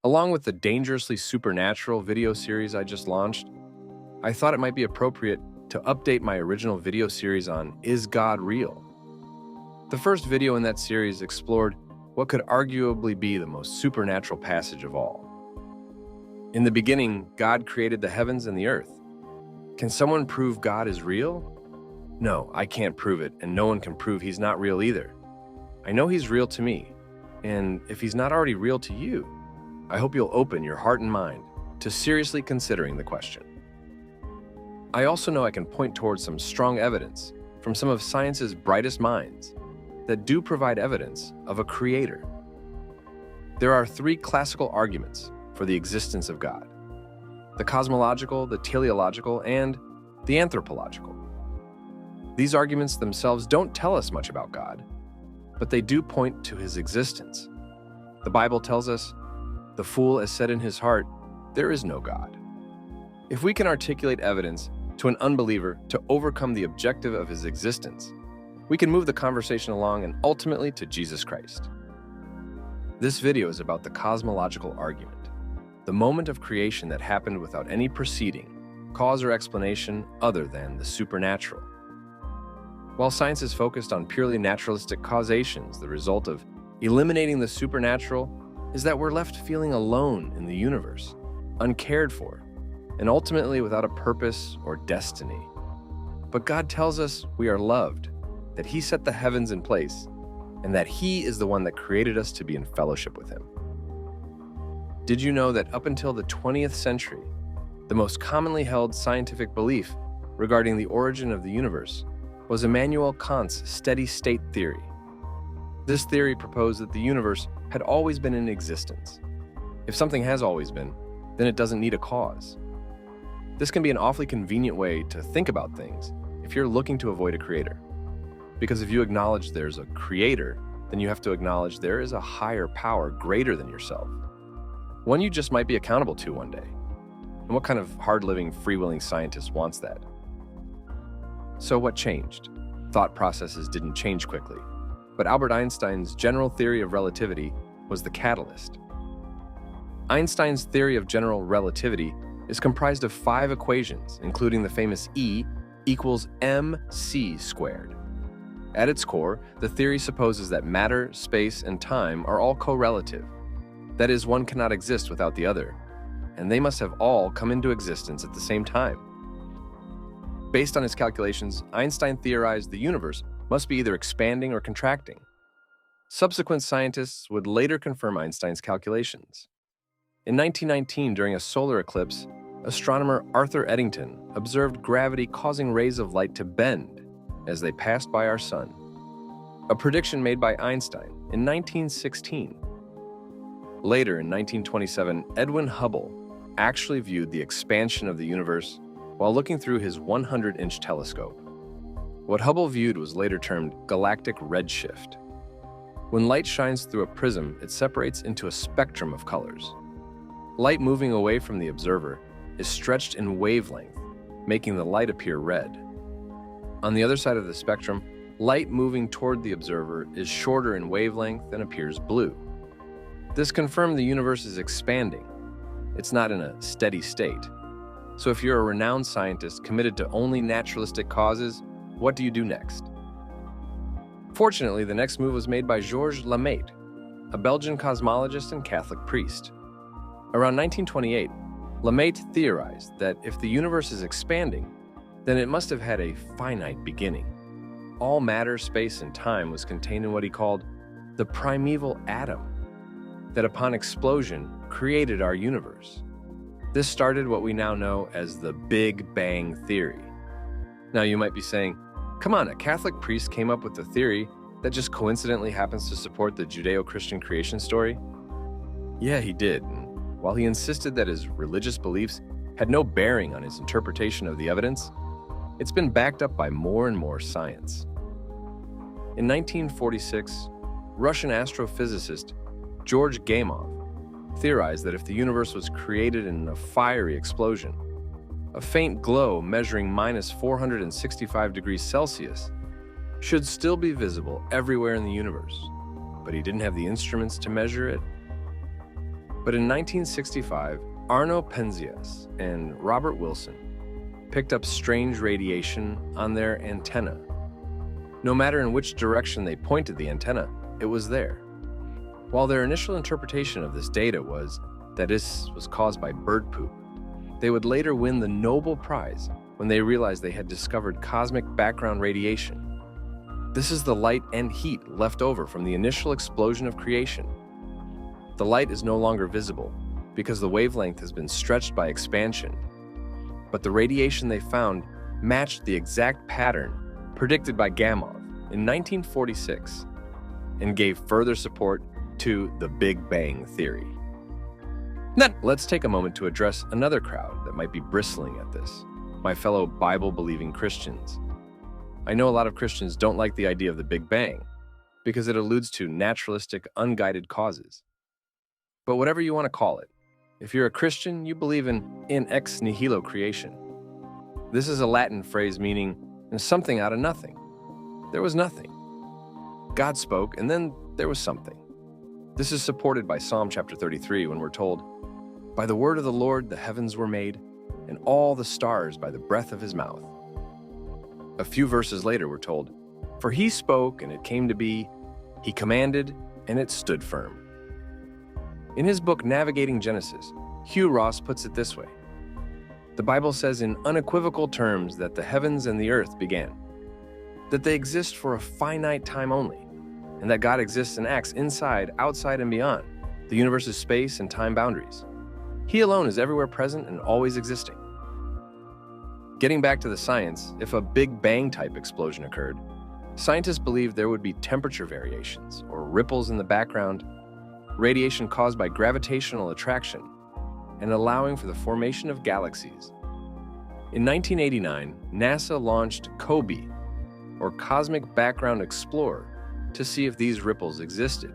Along with the Dangerously Supernatural video series I just launched, I thought it might be appropriate to update my original video series on Is God Real? The first video in that series explored what could arguably be the most supernatural passage of all. In the beginning, God created the heavens and the earth. Can someone prove God is real? No, I can't prove it, and no one can prove he's not real either. I know he's real to me, and if he's not already real to you, I hope you'll open your heart and mind to seriously considering the question. I also know I can point towards some strong evidence from some of science's brightest minds that do provide evidence of a creator. There are three classical arguments for the existence of God: the cosmological, the teleological, and the anthropological. These arguments themselves don't tell us much about God, but they do point to his existence. The Bible tells us, "The fool has said in his heart, there is no God." If we can articulate evidence to an unbeliever to overcome the objective of his existence, we can move the conversation along and ultimately to Jesus Christ. This video is about the cosmological argument, the moment of creation that happened without any preceding cause or explanation other than the supernatural. While science is focused on purely naturalistic causations, the result of eliminating the supernatural is that we're left feeling alone in the universe, uncared for, and ultimately without a purpose or destiny. But God tells us we are loved, that he set the heavens in place, and that he is the one that created us to be in fellowship with him. Did you know that up until the 20th century, the most commonly held scientific belief regarding the origin of the universe was Immanuel Kant's steady-state theory? This theory proposed that the universe had always been in existence. If something has always been, then it doesn't need a cause. This can be an awfully convenient way to think about things if you're looking to avoid a creator. Because if you acknowledge there's a creator, then you have to acknowledge there is a higher power greater than yourself, one you just might be accountable to one day. And what kind of hard-living, free-willing scientist wants that? So what changed? Thought processes didn't change quickly, but Albert Einstein's general theory of relativity was the catalyst. Einstein's theory of general relativity is comprised of 5 equations, including the famous E equals mc squared. At its core, the theory supposes that matter, space, and time are all correlative. That is, one cannot exist without the other, and they must have all come into existence at the same time. Based on his calculations, Einstein theorized the universe must be either expanding or contracting. Subsequent scientists would later confirm Einstein's calculations. In 1919, during a solar eclipse, astronomer Arthur Eddington observed gravity causing rays of light to bend as they passed by our sun, a prediction made by Einstein in 1916. Later, in 1927, Edwin Hubble actually viewed the expansion of the universe while looking through his 100-inch telescope. What Hubble viewed was later termed galactic redshift. When light shines through a prism, it separates into a spectrum of colors. Light moving away from the observer is stretched in wavelength, making the light appear red. On the other side of the spectrum, light moving toward the observer is shorter in wavelength and appears blue. This confirmed the universe is expanding. It's not in a steady state. So if you're a renowned scientist committed to only naturalistic causes, what do you do next? Fortunately, the next move was made by Georges Lemaître, a Belgian cosmologist and Catholic priest. Around 1928, Lemaître theorized that if the universe is expanding, then it must have had a finite beginning. All matter, space, and time was contained in what he called the primeval atom, that upon explosion created our universe. This started what we now know as the Big Bang Theory. Now you might be saying, come on, a Catholic priest came up with a theory that just coincidentally happens to support the Judeo-Christian creation story? Yeah, he did. And while he insisted that his religious beliefs had no bearing on his interpretation of the evidence, it's been backed up by more and more science. In 1946, Russian astrophysicist George Gamow theorized that if the universe was created in a fiery explosion, a faint glow measuring minus 465 degrees Celsius should still be visible everywhere in the universe, but he didn't have the instruments to measure it. But in 1965, Arno Penzias and Robert Wilson picked up strange radiation on their antenna. No matter in which direction they pointed the antenna, it was there. While their initial interpretation of this data was that this was caused by bird poop, they would later win the Nobel Prize when they realized they had discovered cosmic background radiation. This is the light and heat left over from the initial explosion of creation. The light is no longer visible because the wavelength has been stretched by expansion. But the radiation they found matched the exact pattern predicted by Gamow in 1946 and gave further support to the Big Bang Theory. Now, let's take a moment to address another crowd that might be bristling at this, my fellow Bible-believing Christians. I know a lot of Christians don't like the idea of the Big Bang because it alludes to naturalistic, unguided causes. But whatever you want to call it, if you're a Christian, you believe in ex nihilo creation. This is a Latin phrase meaning something out of nothing. There was nothing. God spoke, and then there was something. This is supported by Psalm chapter 33 when we're told, "By the word of the Lord the heavens were made, and all the stars by the breath of his mouth." A few verses later we're told, "For he spoke, and it came to be. He commanded, and it stood firm." In his book Navigating Genesis, Hugh Ross puts it this way: "The Bible says in unequivocal terms that the heavens and the earth began, that they exist for a finite time only, and that God exists and acts inside, outside, and beyond the universe's space and time boundaries. He alone is everywhere present and always existing." Getting back to the science, if a Big Bang-type explosion occurred, scientists believed there would be temperature variations or ripples in the background, radiation caused by gravitational attraction, and allowing for the formation of galaxies. In 1989, NASA launched COBE, or Cosmic Background Explorer, to see if these ripples existed.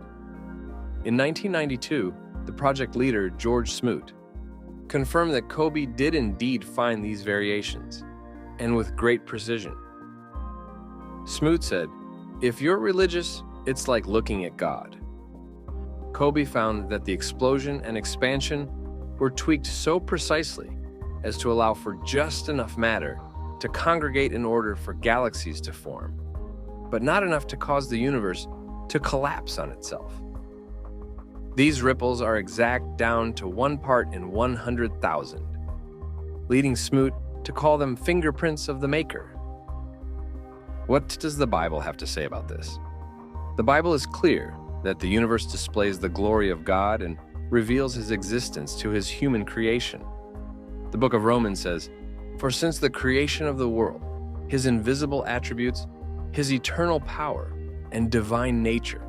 In 1992, the project leader, George Smoot, confirmed that COBE did indeed find these variations, and with great precision. Smoot said, "If you're religious, it's like looking at God." COBE found that the explosion and expansion were tweaked so precisely as to allow for just enough matter to congregate in order for galaxies to form, but not enough to cause the universe to collapse on itself. These ripples are exact down to 1 part in 100,000, leading Smoot to call them fingerprints of the Maker. What does the Bible have to say about this? The Bible is clear that the universe displays the glory of God and reveals his existence to his human creation. The book of Romans says, "For since the creation of the world, his invisible attributes, his eternal power, and divine nature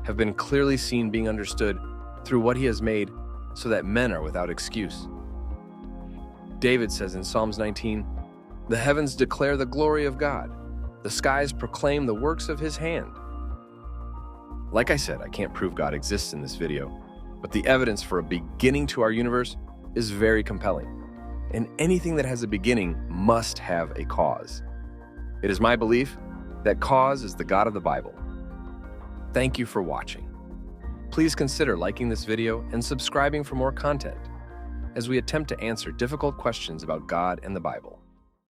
have been clearly seen, being understood through what he has made, so that men are without excuse." David says in Psalms 19, "The heavens declare the glory of God. The skies proclaim the works of his hand." Like I said, I can't prove God exists in this video, but the evidence for a beginning to our universe is very compelling. And anything that has a beginning must have a cause. It is my belief that cause is the God of the Bible. Thank you for watching. Please consider liking this video and subscribing for more content as we attempt to answer difficult questions about God and the Bible.